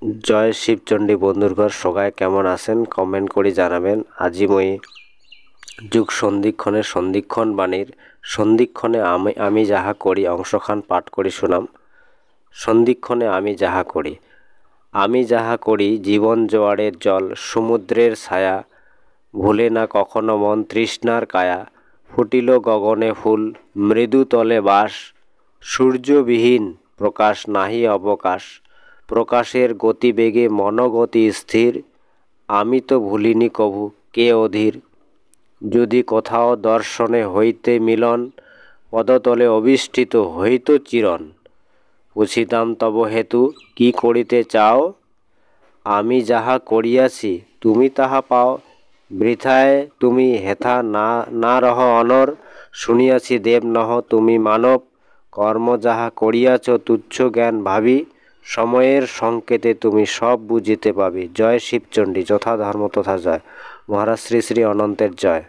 জয় শিবচণ্ডী বন্ধুরঘর সবাই কেমন আছেন কমেন্ট করে জানাবেন। আজি মই যুগ সন্ধিক্ষণের সন্ধিক্ষণ বাণীর সন্ধিক্ষণে আমি যাহা করি অংশখান পাঠ করে শোনাম। সন্ধিক্ষণে আমি যাহা করি জীবন জোয়ারের জল সমুদ্রের ছায়া, ভুলে না কখনো মন তৃষ্ণার কায়া। ফুটিল গগনে ফুল মৃদু তলে বাস, সূর্যবিহীন প্রকাশ নাহি অবকাশ। প্রকাশের গতিবেগে মনগতি স্থির, আমি তো ভুলিনি কভু কে অধীর। যদি কোথাও দর্শনে হইতে মিলন, পদতলে অবিষ্ঠিত হইত চিরণ। পুছিতাম তব হেতু কি করিতে চাও, আমি যাহা করিয়াছি তুমি তাহা পাও। বৃথায় তুমি হেথা না রহ অনর, শুনিয়াছি দেব নহ তুমি মানব। কর্ম যাহা করিয়াছ তুচ্ছ জ্ঞান ভাবি, সময়ের সংকেতে তুমি সব বুঝিতে পাবি। জয় শিবচণ্ডী, যথা ধর্ম তথা জয়। মহারাজ শ্রী শ্রী অনন্তের জয়।